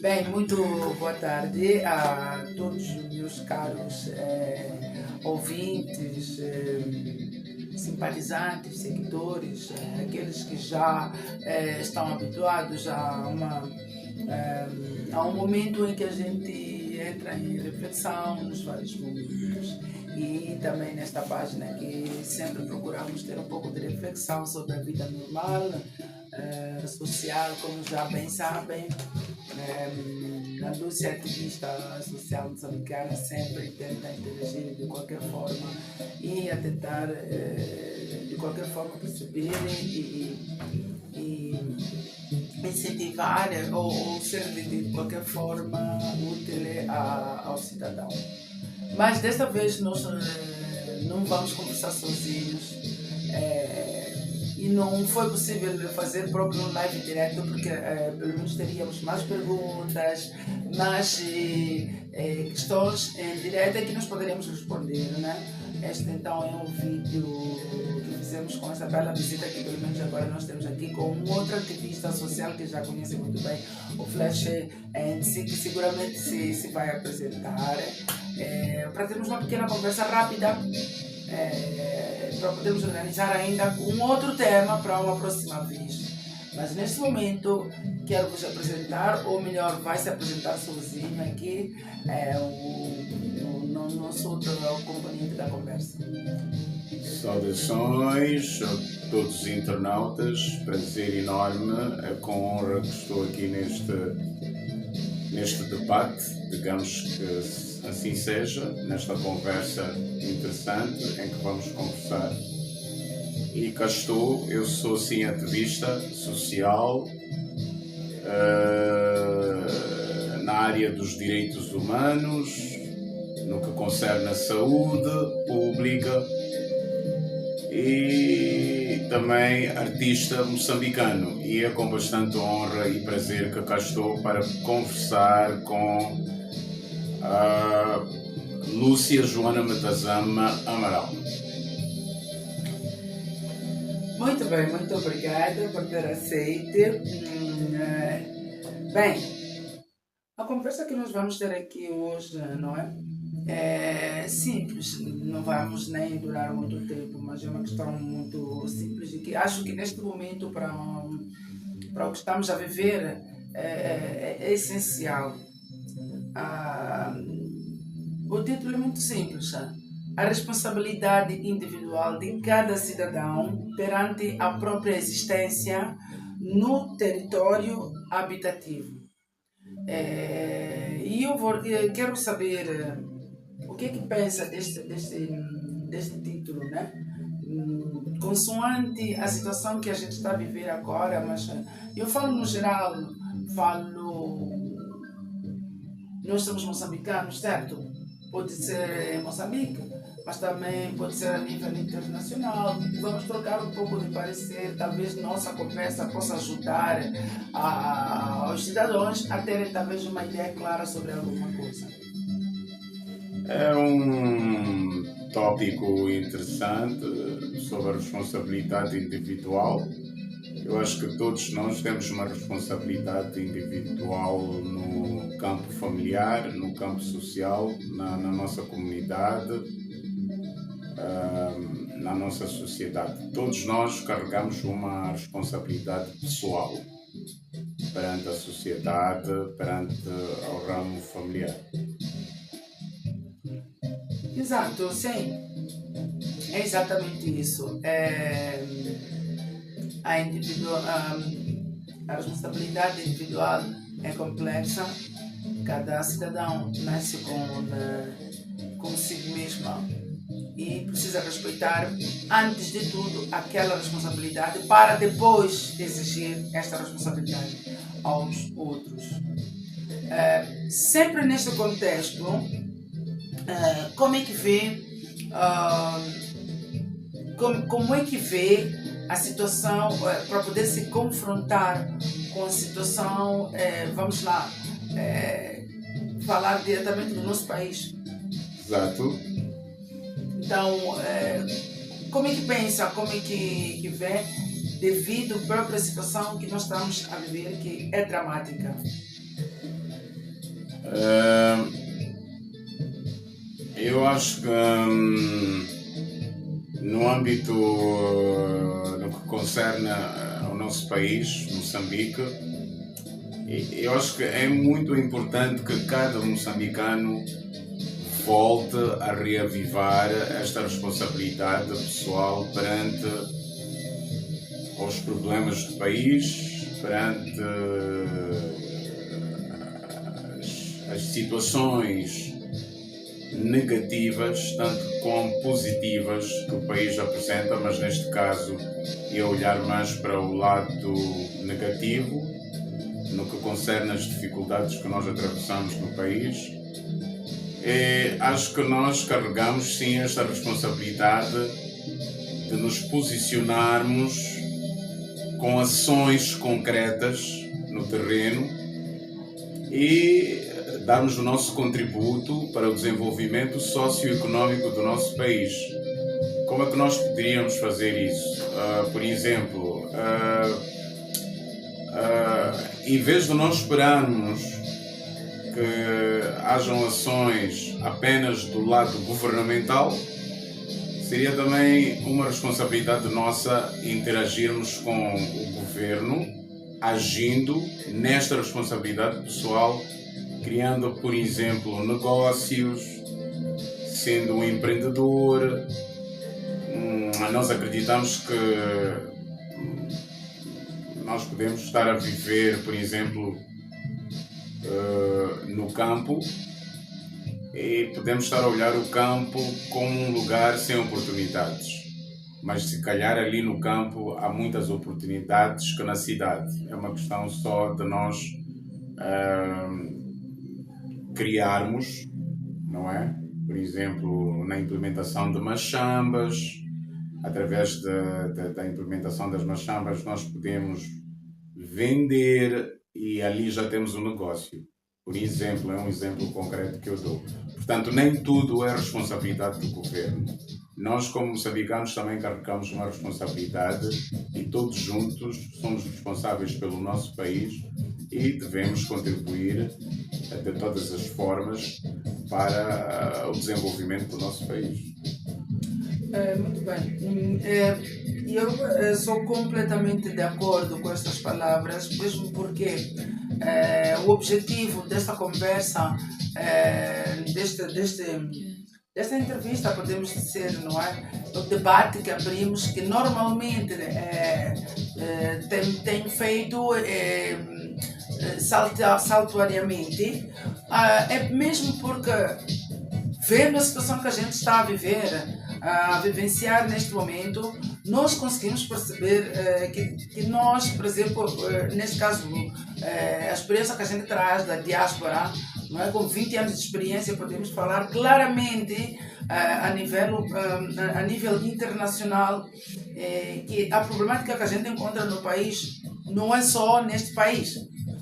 Bem, muito boa tarde a todos os meus caros ouvintes, simpatizantes, seguidores, aqueles que já estão habituados a um momento em que a gente entra em reflexão nos vários momentos. E também nesta página que sempre procuramos ter um pouco de reflexão sobre a vida normal, social, como já bem sabem. A Lúcia, ativista social moçambicana, sempre tenta interagir de qualquer forma e a tentar de qualquer forma perceber e incentivar ou ser de qualquer forma útil ao cidadão. Mas desta vez nós não vamos conversar sozinhos. E não foi possível fazer próprio um live direto porque pelo menos teríamos mais perguntas, mais questões em direto que nós poderíamos responder, né? Este então é um vídeo que fizemos com essa bela visita que pelo menos agora nós temos aqui com um outro ativista social que já conhece muito bem, o Flash NC, que seguramente se vai apresentar, para termos uma pequena conversa rápida, para podermos organizar ainda um outro tema para uma próxima vez. Mas neste momento quero vos apresentar, ou melhor, vai se apresentar sozinho aqui, o nosso outro componente da conversa. Saudações a todos os internautas, prazer enorme, é com honra que estou aqui neste debate, digamos que assim seja, nesta conversa interessante em que vamos conversar. E cá estou, eu sou sim ativista social na área dos direitos humanos, no que concerne a saúde pública e também artista moçambicano. E é com bastante honra e prazer que cá estou para conversar com a Lúcia Joana Matazama Amaral. Muito bem, muito obrigada por ter aceito. Bem, a conversa que nós vamos ter aqui hoje, não é? É simples, não vamos nem durar muito tempo, mas é uma questão muito simples e que acho que neste momento para o que estamos a viver é essencial. O título é muito simples: a responsabilidade individual de cada cidadão perante a própria existência no território habitativo. E eu quero saber o que é que pensa deste título, né? Consoante a situação que a gente está a viver agora, mas eu falo no geral, nós somos moçambicanos, certo? Pode ser em Moçambique, mas também pode ser a nível internacional. Vamos trocar um pouco de parecer, talvez nossa conversa possa ajudar aos cidadãos a terem talvez uma ideia clara sobre alguma coisa. É um tópico interessante sobre a responsabilidade individual. Eu acho que todos nós temos uma responsabilidade individual no campo familiar, no campo social, na nossa comunidade, na nossa sociedade. Todos nós carregamos uma responsabilidade pessoal perante a sociedade, perante o ramo familiar. Exato, sim. É exatamente isso. A responsabilidade individual é complexa. Cada cidadão nasce consigo mesma e precisa respeitar, antes de tudo, aquela responsabilidade para depois exigir esta responsabilidade aos outros. Sempre neste contexto, como é que vê como é que vê a situação para poder se confrontar com a situação, vamos lá, falar diretamente do nosso país. Exato. Então, como é que pensa, como é que vê, devido à própria situação que nós estamos a viver, que é dramática? Eu acho que no âmbito no que concerne ao nosso país, Moçambique, eu acho que é muito importante que cada moçambicano volte a reavivar esta responsabilidade pessoal perante os problemas do país, perante as situações negativas, tanto como positivas, que o país apresenta, mas neste caso é olhar mais para o lado negativo, no que concerne as dificuldades que nós atravessamos no país. Acho que nós carregamos sim esta responsabilidade de nos posicionarmos com ações concretas no terreno e darmos o nosso contributo para o desenvolvimento socioeconómico do nosso país. Como é que nós poderíamos fazer isso? Por exemplo, em vez de nós esperarmos que hajam ações apenas do lado governamental, seria também uma responsabilidade nossa interagirmos com o governo, agindo nesta responsabilidade pessoal, criando, por exemplo, negócios, sendo um empreendedor. Nós acreditamos que nós podemos estar a viver, por exemplo, no campo, e podemos estar a olhar o campo como um lugar sem oportunidades, mas se calhar ali no campo há muitas oportunidades que na cidade. É uma questão só de nós criarmos, não é? Por exemplo, na implementação de machambas, através da implementação das machambas nós podemos vender e ali já temos um negócio. Por exemplo, é um exemplo concreto que eu dou. Portanto, nem tudo é responsabilidade do governo. Nós, como moçambicanos, também carregamos uma responsabilidade e todos juntos somos responsáveis pelo nosso país e devemos contribuir de todas as formas para o desenvolvimento do nosso país. Muito bem. Eu sou completamente de acordo com estas palavras, mesmo porque o objetivo desta conversa, desta entrevista, podemos dizer, não é? O debate que abrimos, que normalmente tem feito saltuariamente, é mesmo porque, vendo a situação que a gente está a viver, a vivenciar neste momento, nós conseguimos perceber que nós, por exemplo, neste caso, a experiência que a gente traz da diáspora, não é? Com 20 anos de experiência, podemos falar claramente a nível internacional que a problemática que a gente encontra no país não é só neste país,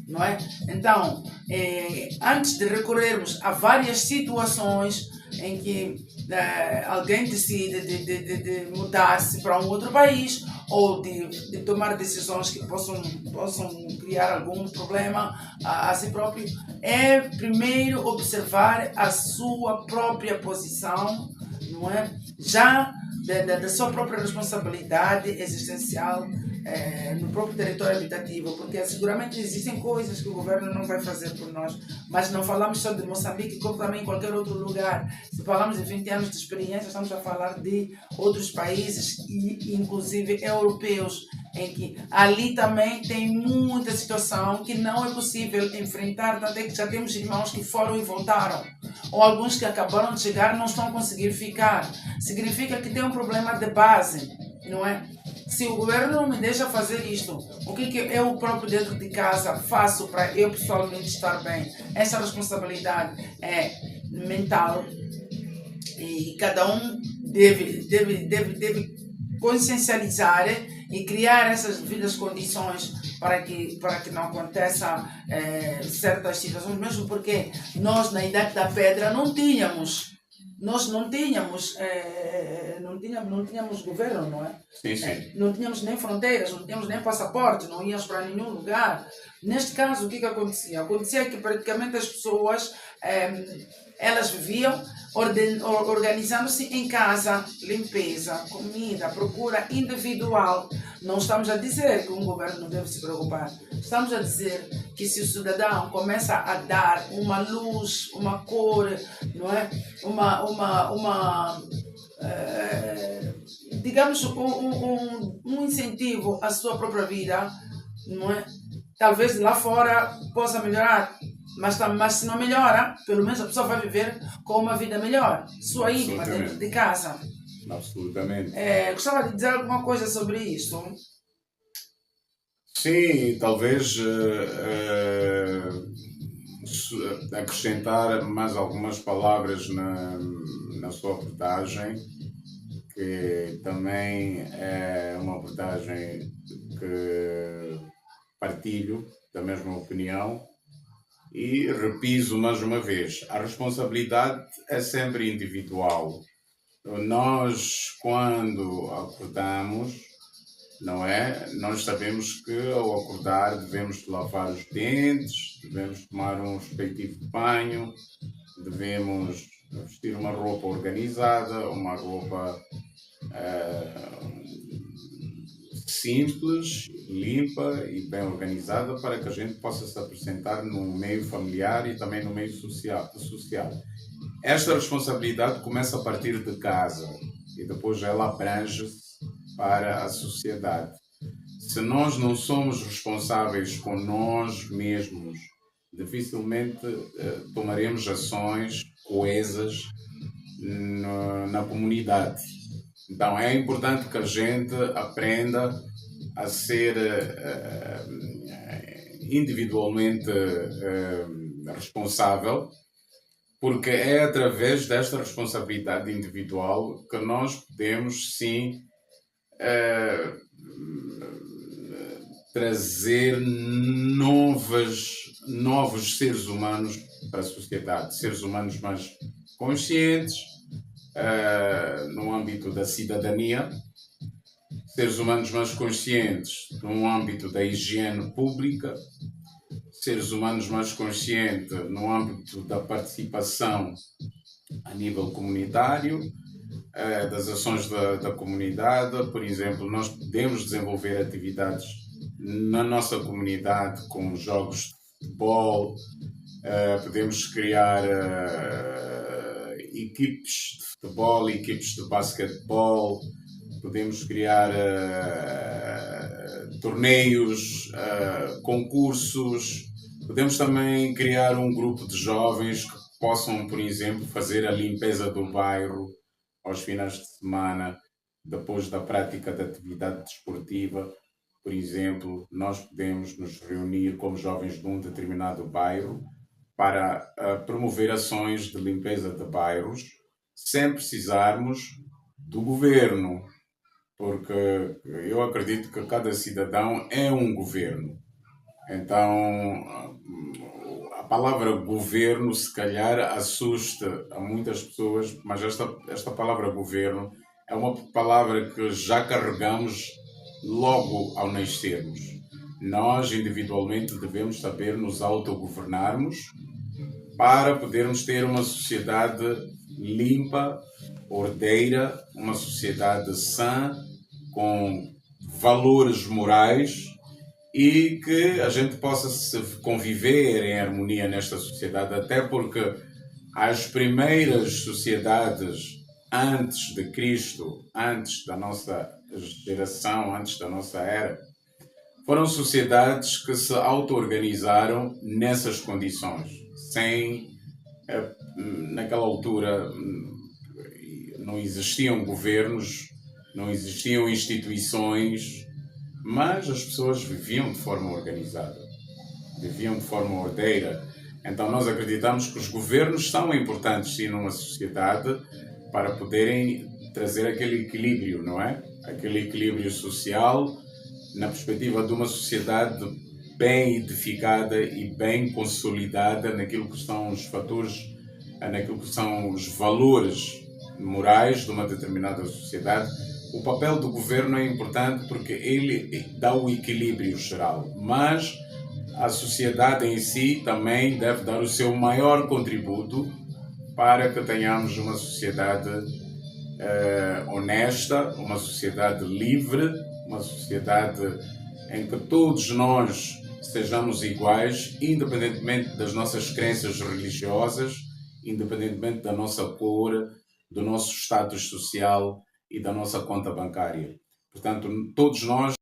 não é? Então, antes de recorrermos a várias situações em que alguém decide de mudar-se para um outro país ou de tomar decisões que possam criar algum problema a si próprio, é primeiro observar a sua própria posição, não é? Já da sua própria responsabilidade existencial no próprio território habitativo, porque seguramente existem coisas que o governo não vai fazer por nós, mas não falamos só de Moçambique, como também em qualquer outro lugar. Se falamos de 20 anos de experiência, estamos a falar de outros países, e inclusive europeus, em que ali também tem muita situação que não é possível enfrentar, até que já temos irmãos que foram e voltaram, ou alguns que acabaram de chegar e não estão a conseguir ficar. Significa que tem um problema de base, não é? Se o governo não me deixa fazer isto, o que eu próprio dentro de casa faço para eu pessoalmente estar bem? Essa responsabilidade é mental e cada um deve consciencializar e criar essas devidas condições para que não aconteça certas situações, mesmo porque nós na Idade da Pedra não tínhamos nós não tínhamos governo, não é? Sim, sim. Não tínhamos nem fronteiras, não tínhamos nem passaporte, não íamos para nenhum lugar. Neste caso, o que acontecia? Acontecia que praticamente as pessoas elas viviam organizando-se em casa, limpeza, comida, procura individual. Não estamos a dizer que um governo não deve se preocupar. Estamos a dizer que se o cidadão começa a dar uma luz, uma cor, não é? Digamos, um incentivo à sua própria vida, não é? Talvez lá fora possa melhorar, mas se não melhora, pelo menos a pessoa vai viver com uma vida melhor, sua íntima, dentro de casa. Absolutamente. Gostava de dizer alguma coisa sobre isso? Sim, talvez acrescentar mais algumas palavras na sua abordagem, que também é uma abordagem que partilho da mesma opinião e repiso mais uma vez, a responsabilidade é sempre individual. Nós, quando acordamos, não é? Nós sabemos que ao acordar devemos lavar os dentes, devemos tomar um respectivo banho, devemos vestir uma roupa organizada, uma roupa simples, limpa e bem organizada para que a gente possa se apresentar no meio familiar e também no meio social. Esta responsabilidade começa a partir de casa e depois ela abrange-se para a sociedade. Se nós não somos responsáveis com nós mesmos, dificilmente tomaremos ações coesas na comunidade. Então é importante que a gente aprenda a ser individualmente responsável, porque é através desta responsabilidade individual que nós podemos sim trazer novos seres humanos para a sociedade, seres humanos mais conscientes no âmbito da cidadania, seres humanos mais conscientes no âmbito da higiene pública, seres humanos mais conscientes no âmbito da participação a nível comunitário, das ações da comunidade. Por exemplo, nós podemos desenvolver atividades na nossa comunidade, como jogos de futebol, podemos criar equipes de futebol, equipes de basquetebol, podemos criar torneios, concursos, podemos também criar um grupo de jovens que possam, por exemplo, fazer a limpeza do bairro aos finais de semana, depois da prática da atividade desportiva. Por exemplo, nós podemos nos reunir como jovens de um determinado bairro para promover ações de limpeza de bairros, sem precisarmos do governo, porque eu acredito que cada cidadão é um governo. Então, a palavra governo, se calhar, assusta a muitas pessoas, mas esta palavra governo é uma palavra que já carregamos logo ao nascermos. Nós, individualmente, devemos saber nos autogovernarmos para podermos ter uma sociedade limpa, ordeira, uma sociedade sã, com valores morais, e que a gente possa conviver em harmonia nesta sociedade, até porque as primeiras sociedades antes de Cristo, antes da nossa geração, antes da nossa era, foram sociedades que se auto-organizaram nessas condições, naquela altura não existiam governos, não existiam instituições, mas as pessoas viviam de forma organizada, viviam de forma ordeira. Então nós acreditamos que os governos são importantes sim numa sociedade para poderem trazer aquele equilíbrio, não é? Aquele equilíbrio social na perspectiva de uma sociedade bem edificada e bem consolidada naquilo que são os fatores naquilo que são os valores morais de uma determinada sociedade, o papel do governo é importante porque ele dá o equilíbrio geral, mas a sociedade em si também deve dar o seu maior contributo para que tenhamos uma sociedade honesta, uma sociedade livre, uma sociedade em que todos nós sejamos iguais, independentemente das nossas crenças religiosas, independentemente da nossa cor, do nosso status social e da nossa conta bancária. Portanto, todos nós